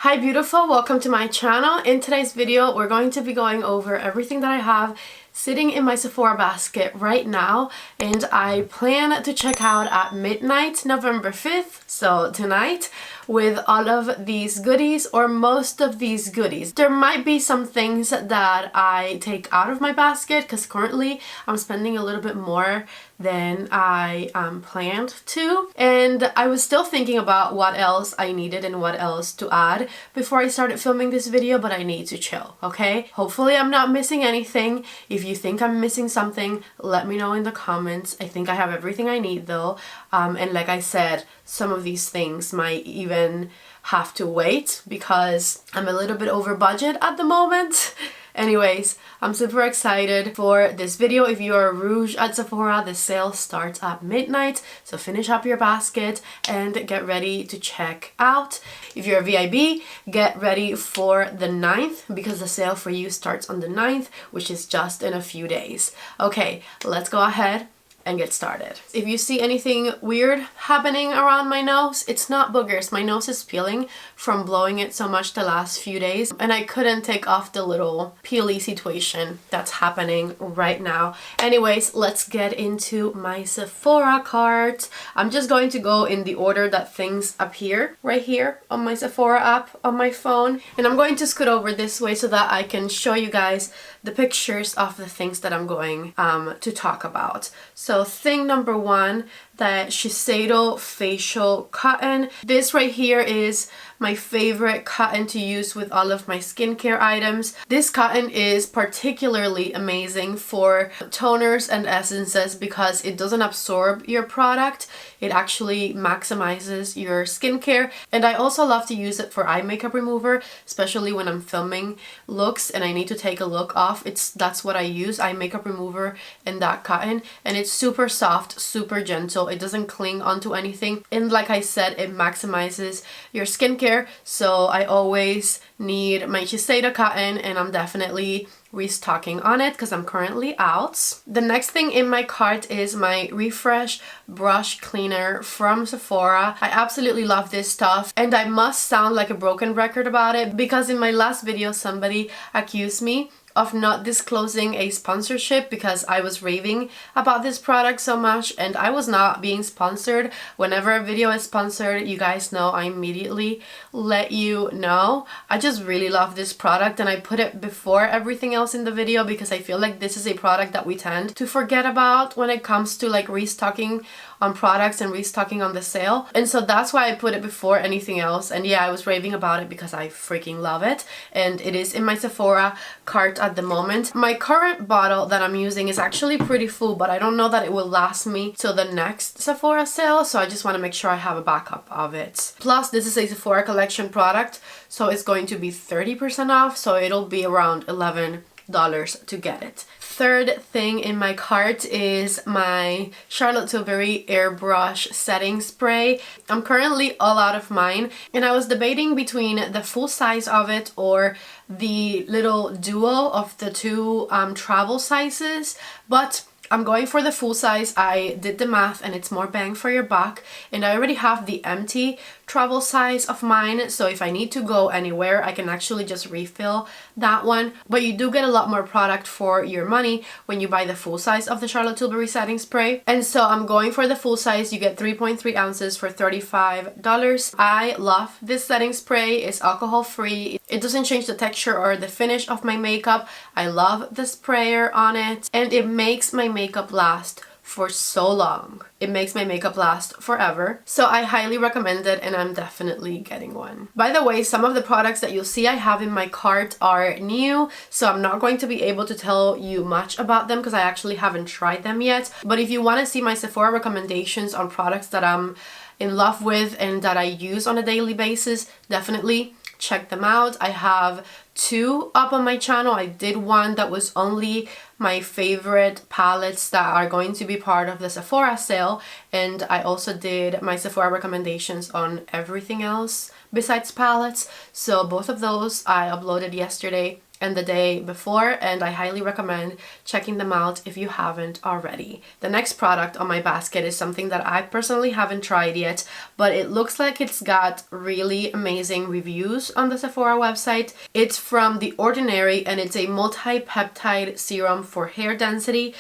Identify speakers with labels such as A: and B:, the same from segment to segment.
A: Hi beautiful, welcome to my channel. In today's video we're going to be going over everything that I have sitting in my Sephora basket right now, and I plan to check out at midnight November 5th, so tonight, with all of these goodies, or most of these goodies. There might be some things that I take out of my basket because currently I'm spending a little bit more than I planned to, and I was still thinking about what else I needed and what else to add before I started filming this video, but I need to chill, okay? Hopefully I'm not missing anything. If you think I'm missing something, let me know in the comments. I think I have everything I need though, and like I said, some of these things might even have to wait because I'm a little bit over budget at the moment. Anyways, I'm super excited for this video. If you are Rouge at Sephora, the sale starts at midnight, so finish up your basket and get ready to check out. If you're a VIB, get ready for the 9th because the sale for you starts on the 9th, which is just in a few days. Okay, let's go ahead and get started. If you see anything weird happening around my nose, it's not boogers. My nose is peeling from blowing it so much the last few days, and I couldn't take off the little peely situation that's happening right now. Anyways, let's get into my Sephora cart. I'm just going to go in the order that things appear right here on my Sephora app on my phone, and I'm going to scoot over this way so that I can show you guys the pictures of the things that I'm going to talk about. So thing number one, the Shiseido facial cotton. This right here is my favorite cotton to use with all of my skincare items. This cotton is particularly amazing for toners and essences because it doesn't absorb your product. It actually maximizes your skincare, and I also love to use it for eye makeup remover, especially when I'm filming looks and I need to take a look off. That's what I use, eye makeup remover and that cotton, and it's super soft, super gentle. It doesn't cling onto anything, and like I said, it maximizes your skincare, so I always need my Shiseido cotton, and I'm definitely restocking on it because I'm currently out. The next thing in my cart is my Refresh brush cleaner from Sephora. I absolutely love this stuff, and I must sound like a broken record about it because in my last video somebody accused me of not disclosing a sponsorship because I was raving about this product so much, and I was not being sponsored. Whenever a video is sponsored, you guys know I immediately let you know. I just really love this product, and I put it before everything else in the video because I feel like this is a product that we tend to forget about when it comes to like restocking on products and restocking on the sale, and so that's why I put it before anything else. And yeah, I was raving about it because I freaking love it, and it is in my Sephora cart at the moment. My current bottle that I'm using is actually pretty full, but I don't know that it will last me till the next Sephora sale, so I just want to make sure I have a backup of it. Plus, this is a Sephora collection product, so it's going to be 30% off, so it'll be around $11 to get it. Third thing in my cart is my Charlotte Tilbury airbrush setting spray. I'm currently all out of mine, and I was debating between the full size of it or the little duo of the two travel sizes, but I'm going for the full size. I did the math and it's more bang for your buck, and I already have the empty travel size of mine, so if I need to go anywhere I can actually just refill that one. But you do get a lot more product for your money when you buy the full size of the Charlotte Tilbury setting spray, and so I'm going for the full size. You get 3.3 ounces for $35. I love this setting spray. It's alcohol free. It doesn't change the texture or the finish of my makeup. I love the sprayer on it, and it makes my makeup last for so long. It makes my makeup last forever, so I highly recommend it, and I'm definitely getting one. By the way, some of the products that you'll see I have in my cart are new, so I'm not going to be able to tell you much about them because I actually haven't tried them yet. But if you want to see my Sephora recommendations on products that I'm in love with and that I use on a daily basis, definitely check them out. I have two up on my channel. I did one that was only my favorite palettes that are going to be part of the Sephora sale, and I also did my Sephora recommendations on everything else besides palettes. So both of those I uploaded yesterday, and the day before, and I highly recommend checking them out if you haven't already. The next product on my basket is something that I personally haven't tried yet, but it looks like it's got really amazing reviews on the Sephora website. It's from The Ordinary, and it's a multi-peptide serum for hair density.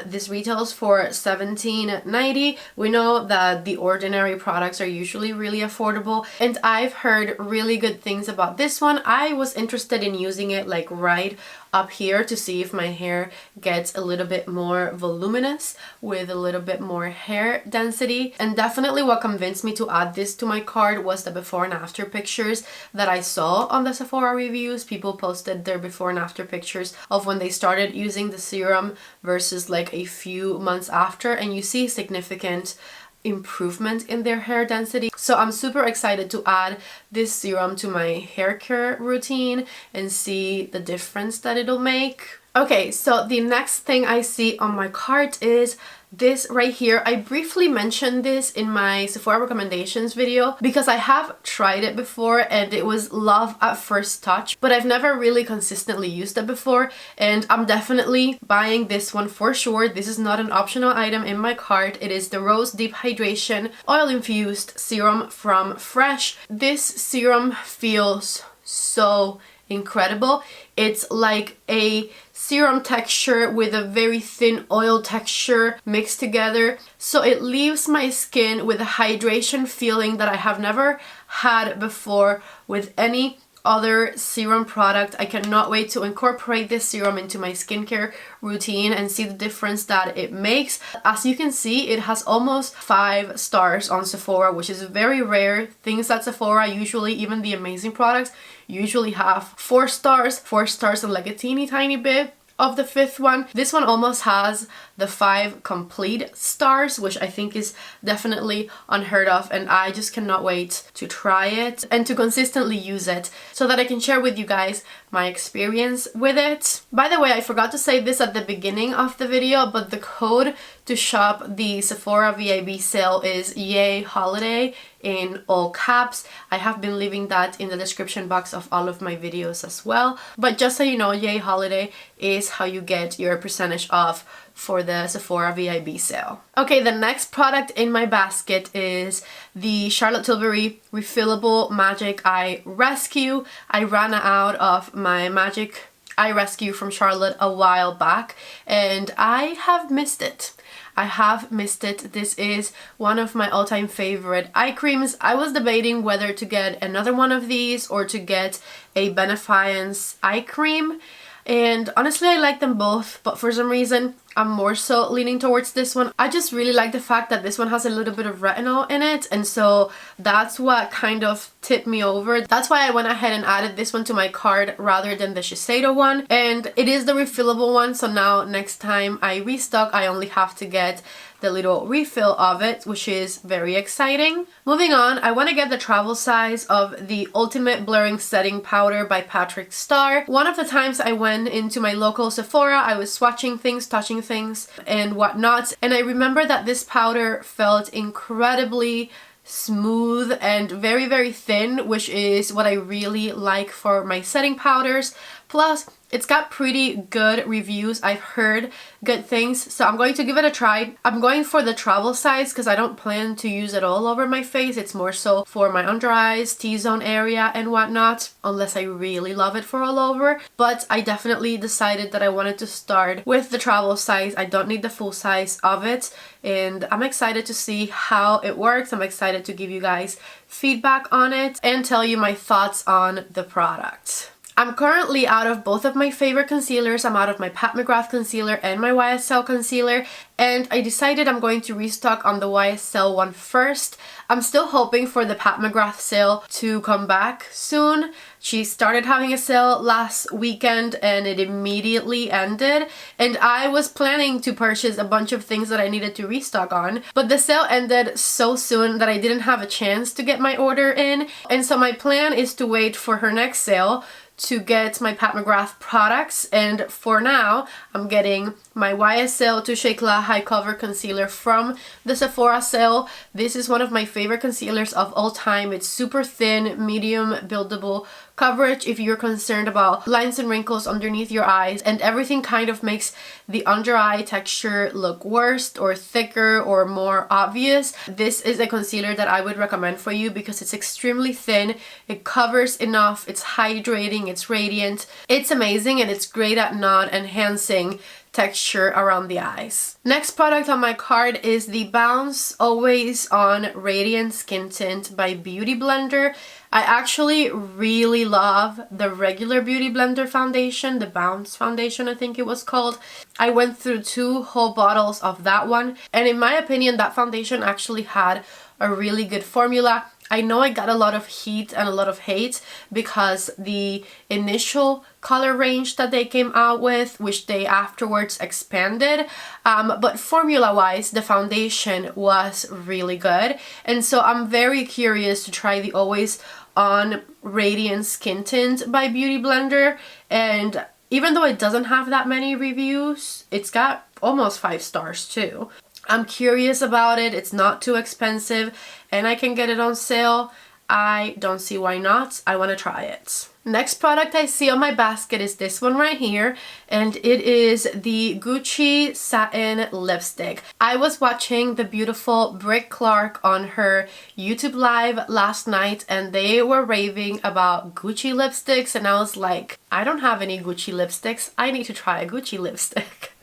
A: This retails for $17.90. We know that The Ordinary products are usually really affordable, and I've heard really good things about this one. I was interested in using it like right up here to see if my hair gets a little bit more voluminous with a little bit more hair density. And definitely what convinced me to add this to my cart was the before and after pictures that I saw on the Sephora reviews. People posted their before and after pictures of when they started using the serum versus like a few months after, and you see significant improvement in their hair density. So I'm super excited to add this serum to my hair care routine and see the difference that it'll make. Okay, so the next thing I see on my cart is this right here. I briefly mentioned this in my Sephora recommendations video because I have tried it before and it was love at first touch, but I've never really consistently used it before, and I'm definitely buying this one for sure. This is not an optional item in my cart. It is the Rose Deep Hydration Oil Infused Serum from Fresh. This serum feels so incredible. It's like a serum texture with a very thin oil texture mixed together. So it leaves my skin with a hydration feeling that I have never had before with any other serum product. I cannot wait to incorporate this serum into my skincare routine and see the difference that it makes. As you can see, it has almost 5 stars on Sephora, which is very rare. Things at Sephora, usually even the amazing products, usually have 4 stars and like a teeny tiny bit of the 5th one. This one almost has the 5 complete stars, which I think is definitely unheard of, and I just cannot wait to try it and to consistently use it so that I can share with you guys my experience with it. By the way, I forgot to say this at the beginning of the video, but the code to shop the Sephora Vib sale is Yay Holiday in all caps. I have been leaving that in the description box of all of my videos as well. But just so you know, Yay Holiday is how you get your percentage off for the Sephora Vib sale. Okay, the next product in my basket is the Charlotte Tilbury Refillable Magic Eye Rescue. I ran out of my Magic Eye Rescue from Charlotte a while back and I have missed it. I have missed it. This is one of my all-time favorite eye creams. I was debating whether to get another one of these or to get a Benefiance eye cream. And honestly, I like them both, but for some reason, I'm more so leaning towards this one. I just really like the fact that this one has a little bit of retinol in it, and so that's what kind of tipped me over. That's why I went ahead and added this one to my cart rather than the Shiseido one. And it is the refillable one, so now next time I restock, I only have to get the little refill of it, which is very exciting. Moving on, I want to get the travel size of the Ultimate Blurring Setting Powder by Patrick Starr. One of the times I went into my local Sephora, I was swatching things, touching things and whatnot, and I remember that this powder felt incredibly smooth and very, very thin, which is what I really like for my setting powders. Plus, it's got pretty good reviews. I've heard good things, so I'm going to give it a try. I'm going for the travel size because I don't plan to use it all over my face. It's more so for my under eyes, T-zone area and whatnot, unless I really love it for all over. But I definitely decided that I wanted to start with the travel size. I don't need the full size of it, and I'm excited to see how it works. I'm excited to give you guys feedback on it and tell you my thoughts on the product. I'm currently out of both of my favorite concealers. I'm out of my Pat McGrath concealer and my YSL concealer, and I decided I'm going to restock on the YSL one first. I'm still hoping for the Pat McGrath sale to come back soon. She started having a sale last weekend and it immediately ended, and I was planning to purchase a bunch of things that I needed to restock on, but the sale ended so soon that I didn't have a chance to get my order in, and so my plan is to wait for her next sale to get my Pat McGrath products, and for now I'm getting my YSL Touche Eclat High Cover Concealer from the Sephora sale. This is one of my favorite concealers of all time. It's super thin, medium buildable coverage if you're concerned about lines and wrinkles underneath your eyes, and everything kind of makes the under eye texture look worse or thicker or more obvious. This is a concealer that I would recommend for you because it's extremely thin, it covers enough, it's hydrating, it's radiant, it's amazing, and it's great at not enhancing texture around the eyes. Next product on my card is the Bounce Always On Radiant Skin Tint by Beauty Blender. I actually really love the regular Beauty Blender foundation, the Bounce foundation I think it was called. I went through 2 whole bottles of that one, and in my opinion that foundation actually had a really good formula. I know I got a lot of heat and a lot of hate because the initial color range that they came out with, which they afterwards expanded, but formula wise the foundation was really good, and so I'm very curious to try the Always On Radiant Skin Tint by Beauty Blender. And even though it doesn't have that many reviews, it's got almost 5 stars too. I'm curious about it. It's not too expensive and I can get it on sale. I don't see why not. I want to try it. Next product I see on my basket is this one right here, and it is the Gucci Satin Lipstick. I was watching the beautiful Brick Clark on her YouTube live last night, and they were raving about Gucci lipsticks, and I was like, I don't have any Gucci lipsticks. I need to try a Gucci lipstick.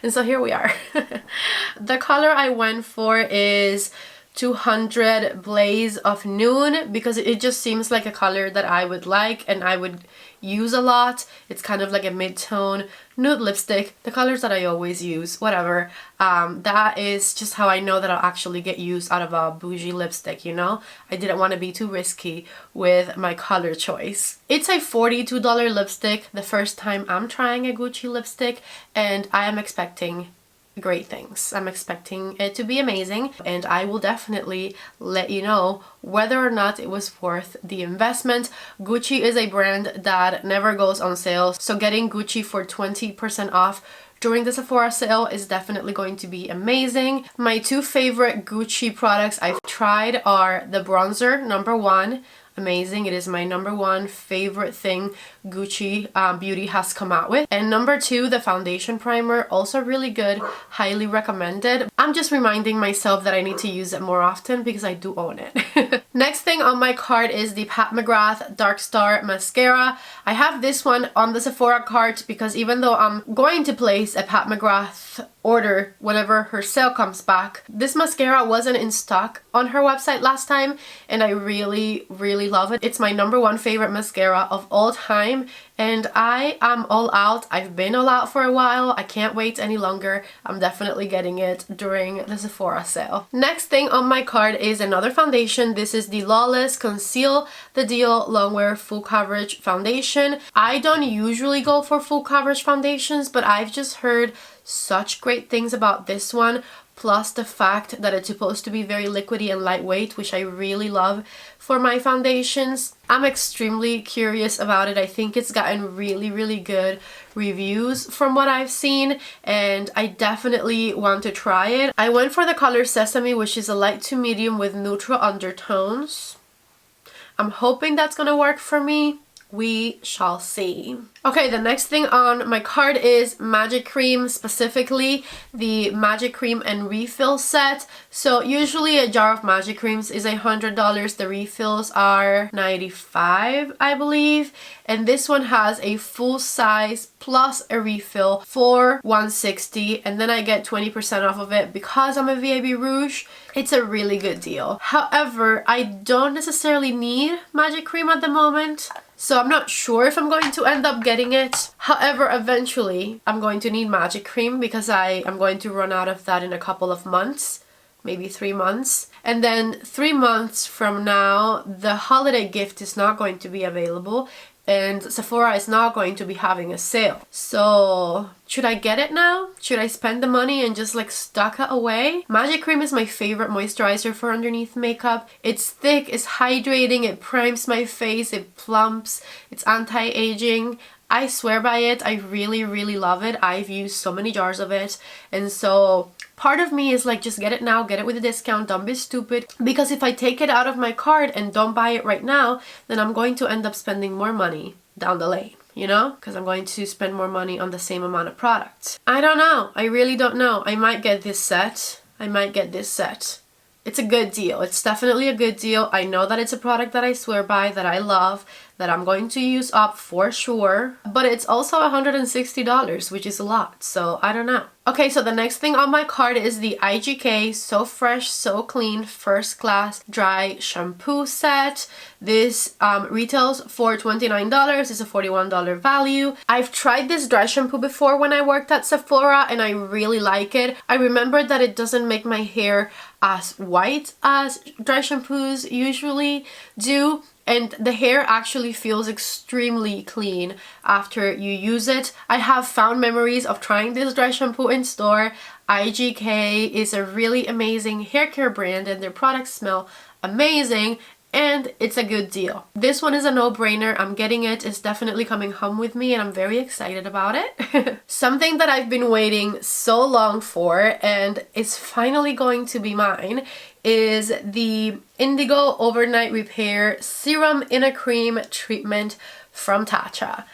A: And so here we are. The color I went for is 200 Blaze of Noon because it just seems like a color that I would like and I would use a lot. It's kind of like a mid-tone nude lipstick, the colors that I always use, whatever. That is just how I know that I'll actually get use out of a bougie lipstick, you know? I didn't want to be too risky with my color choice. It's a $42 lipstick, the first time I'm trying a Gucci lipstick, and I am expecting great things. I'm expecting it to be amazing, and I will definitely let you know whether or not it was worth the investment. Gucci is a brand that never goes on sale, so getting Gucci for 20% off during the Sephora sale is definitely going to be amazing. My 2 favorite Gucci products I've tried are the bronzer, number 1. Amazing. It is my number 1 favorite thing Gucci Beauty has come out with. And number 2, the foundation primer, also really good, highly recommended. I'm just reminding myself that I need to use it more often because I do own it. Next thing on my card is the Pat McGrath Dark Star Mascara. I have this one on the Sephora cart because even though I'm going to place a Pat McGrath order whenever her sale comes back, this mascara wasn't in stock on her website last time, and I really love it. It's my number 1 favorite mascara of all time, and I am all out. I've been all out for a while. I can't wait any longer. I'm definitely getting it during the Sephora sale. Next thing on my card is another foundation. This is the Lawless Conceal the Deal Longwear Full Coverage Foundation. I don't usually go for full coverage foundations, but I've just heard such great things about this one, plus the fact that it's supposed to be very liquidy and lightweight, which I really love for my foundations. I'm extremely curious about it. I think it's gotten really good reviews from what I've seen, and I definitely want to try it. I went for the color Sesame, which is a light to medium with neutral undertones. I'm hoping that's gonna work for me. We shall see. Okay, the next thing on my card is Magic Cream, specifically the Magic Cream and Refill set. So usually a jar of Magic Creams is $100. The refills are $95, I believe. And this one has a full size plus a refill for $160, and then I get 20% off of it because I'm a VIB Rouge. It's a really good deal. However, I don't necessarily need Magic Cream at the moment, so I'm not sure if I'm going to end up getting it. However, eventually I'm going to need Magic Cream because I am going to run out of that in a couple of months, maybe 3 months. And then 3 months from now, the holiday gift is not going to be available and Sephora is not going to be having a sale. So should I get it now? Should I spend the money and just like stock it away? Magic Cream is my favorite moisturizer for underneath makeup. It's thick, it's hydrating, it primes my face, it plumps, it's anti-aging. I swear by it. I really, really love it. I've used so many jars of it. And so part of me is like, just get it now, get it with a discount, don't be stupid. Because if I take it out of my cart and don't buy it right now, then I'm going to end up spending more money down the lane, you know? Because I'm going to spend more money on the same amount of products. I don't know. I really don't know. I might get this set. I might get this set. It's a good deal. It's definitely a good deal. I know that it's a product that I swear by, that I love, that I'm going to use up for sure. But it's also $160, which is a lot. So I don't know. Okay, so the next thing on my card is the IGK So Fresh, So Clean First Class Dry Shampoo Set. This retails for $29. It's a $41 value. I've tried this dry shampoo before when I worked at Sephora and I really like it. I remember that it doesn't make my hair as white as dry shampoos usually do. And the hair actually feels extremely clean after you use it. I have fond memories of trying this dry shampoo in store. IGK is a really amazing hair care brand and their products smell amazing. And it's a good deal. This one is a no-brainer. I'm getting it. It's definitely coming home with me and I'm very excited about it. Something that I've been waiting so long for and is finally going to be mine is the Indigo Overnight Repair Serum in a Cream Treatment from Tatcha.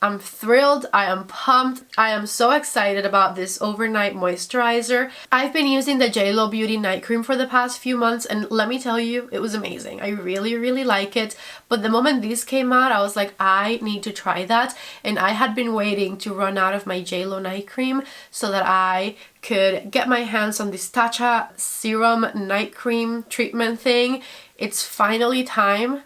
A: I'm thrilled, I am pumped, I am so excited about this overnight moisturizer. I've been using the JLo Beauty night cream for the past few months and let me tell you, it was amazing. I really, really like it. But the moment these came out, I was like, I need to try that. And I had been waiting to run out of my JLo night cream so that I could get my hands on this Tatcha serum night cream treatment thing. It's finally time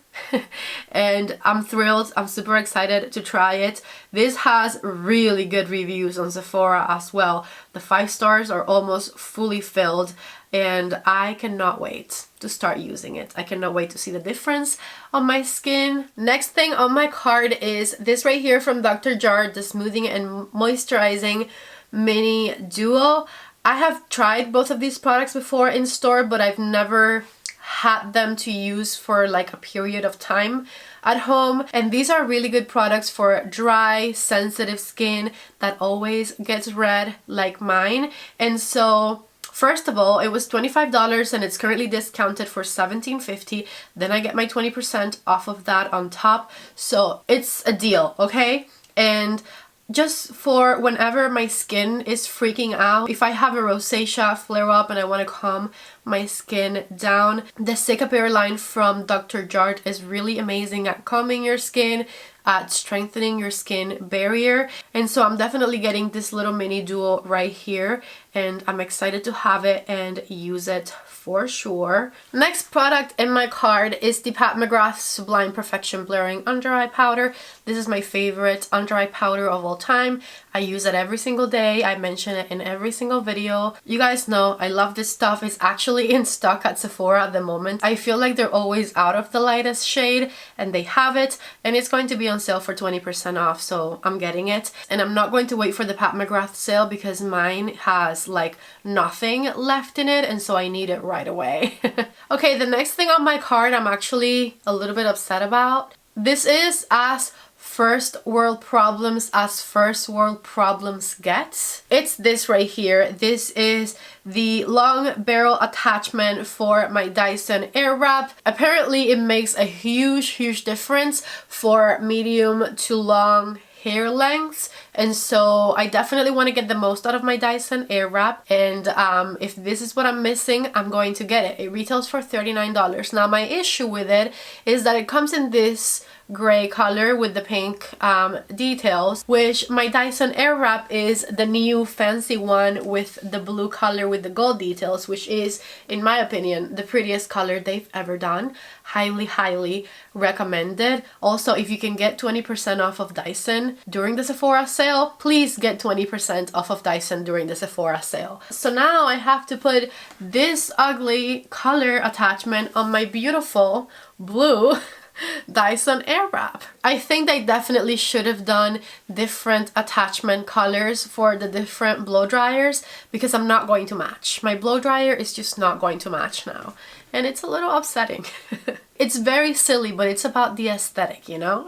A: and I'm thrilled. I'm super excited to try it. This has really good reviews on Sephora as well. The 5 stars are almost fully filled and I cannot wait to start using it. I cannot wait to see the difference on my skin. Next thing on my card is this right here from Dr. Jart, the Smoothing and Moisturizing Mini Duo. I have tried both of these products before in store, but I've never had them to use for like a period of time at home, and these are really good products for dry, sensitive skin that always gets red like mine. And so first of all, it was $25 and it's currently discounted for $17.50. Then I get my 20% off of that on top, so it's a deal, okay? And just for whenever my skin is freaking out, if I have a rosacea flare up and I want to calm my skin down, the Cicapair line from Dr. Jart is really amazing at calming your skin, at strengthening your skin barrier. And so I'm definitely getting this little mini duo right here and I'm excited to have it and use it for sure. Next product in my card is the Pat McGrath Sublime Perfection Blurring Under Eye Powder. This is my favorite under eye powder of all time. I use it every single day. I mention it in every single video. You guys know I love this stuff. It's actually in stock at Sephora at the moment. I feel like they're always out of the lightest shade and they have it, and it's going to be on sale for 20% off, so I'm getting it. And I'm not going to wait for the Pat McGrath sale because mine has like nothing left in it, and so I need it right away. Okay, the next thing on my card I'm actually a little bit upset about. This is as first world problems as first world problems gets. It's this right here. This is the long barrel attachment for my Dyson Airwrap. Apparently it makes a huge difference for medium to long hair lengths, and so I definitely want to get the most out of my Dyson Airwrap, and if this is what I'm missing, I'm going to get it. It retails for $39. Now my issue with it is that it comes in this gray color with the pink details, which my Dyson Airwrap is the new fancy one with the blue color with the gold details, which is, in my opinion, the prettiest color they've ever done. highly recommended. Also, if you can get 20% off of Dyson during the Sephora sale, please get 20% off of Dyson during the Sephora sale. So now I have to put this ugly color attachment on my beautiful blue Dyson Airwrap. I think they definitely should have done different attachment colors for the different blow dryers, because I'm not going to match. My blow dryer is just not going to match now, and it's a little upsetting. It's very silly, but it's about the aesthetic, you know?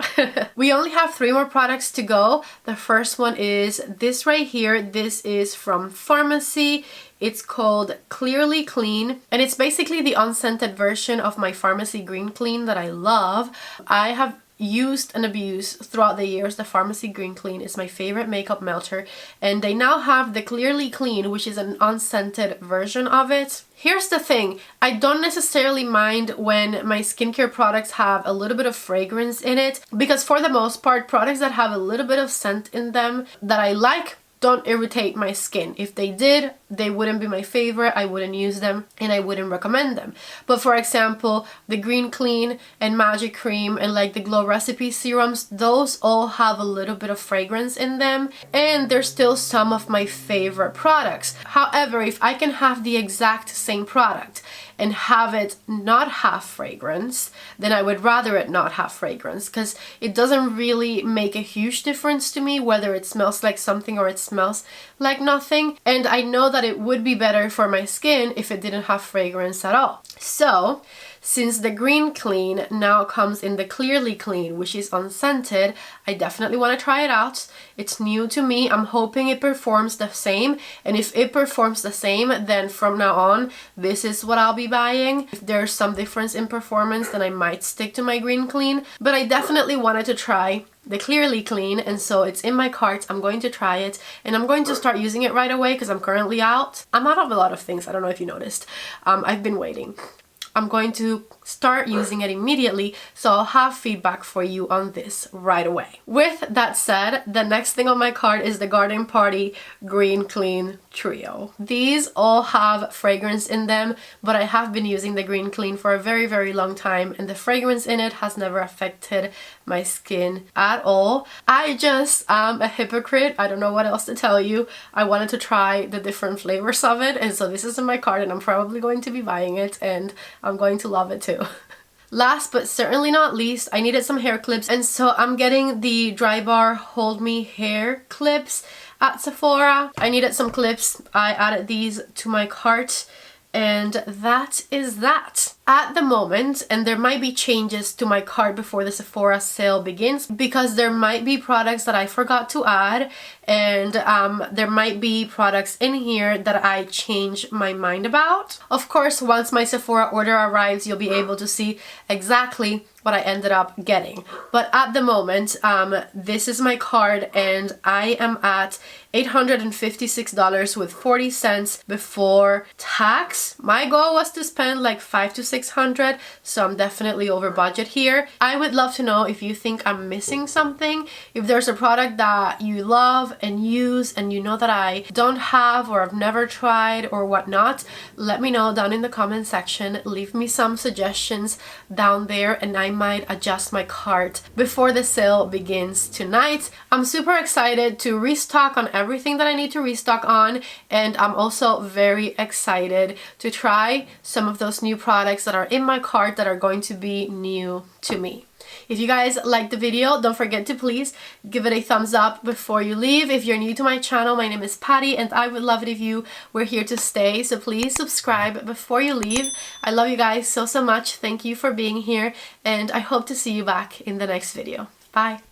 A: We only have 3 more products to go. The first one is this right here. This is from Pharmacy. It's called Clearly Clean, and it's basically the unscented version of my Pharmacy Green Clean that I love. I have used and abused throughout the years. The Pharmacy Green Clean is my favorite makeup melter, and they now have the Clearly Clean, which is an unscented version of it. Here's the thing, I don't necessarily mind when my skincare products have a little bit of fragrance in it, because for the most part, products that have a little bit of scent in them that I like don't irritate my skin. If they did, they wouldn't be my favorite, I wouldn't use them, and I wouldn't recommend them. But for example, the Green Clean and Magic Cream and like the Glow Recipe serums, those all have a little bit of fragrance in them, and they're still some of my favorite products. However, if I can have the exact same product and have it not have fragrance, then I would rather it not have fragrance, because it doesn't really make a huge difference to me whether it smells like something or it smells like nothing. And I know that it would be better for my skin if it didn't have fragrance at all. So since the Green Clean now comes in the Clearly Clean, which is unscented, I definitely want to try it out. It's new to me. I'm hoping it performs the same, and if it performs the same, then from now on, this is what I'll be buying. If there's some difference in performance, then I might stick to my Green Clean, but I definitely wanted to try the Clearly Clean, and so it's in my cart. I'm going to try it, and I'm going to start using it right away because I'm currently out. I'm out of a lot of things. I don't know if you noticed. I've been waiting. I'm going to start using it immediately, so I'll have feedback for you on this right away. With that said, the next thing on my cart is the Garden Party Green Clean Trio. These all have fragrance in them, but I have been using the Green Clean for a very long time, and the fragrance in it has never affected my skin at all. I just am a hypocrite. I don't know what else to tell you. I wanted to try the different flavors of it, and so this is in my cart, and I'm probably going to be buying it, and I'm going to love it too. Last but certainly not least, I needed some hair clips, and so I'm getting the Dry Bar Hold Me hair clips at Sephora. I needed some clips. I added these to my cart, and that is that. At the moment, and there might be changes to my cart before the Sephora sale begins, because there might be products that I forgot to add, and there might be products in here that I change my mind about. Of course, once my Sephora order arrives, you'll be able to see exactly what I ended up getting. But at the moment, this is my card, and I am at $856 with 40 cents before tax. My goal was to spend like $500 to $600, so I'm definitely over budget here. I would love to know if you think I'm missing something. If there's a product that you love and use and you know that I don't have or I've never tried or whatnot, let me know down in the comment section. Leave me some suggestions down there, and I might adjust my cart before the sale begins tonight. I'm super excited to restock on everything that I need to restock on, and I'm also very excited to try some of those new products that are in my cart that are going to be new to me. If you guys liked the video, don't forget to please give it a thumbs up before you leave. If you're new to my channel, my name is Patty, and I would love it if you were here to stay, so please subscribe before you leave. I love you guys so much. Thank you for being here, and I hope to see you back in the next video. Bye!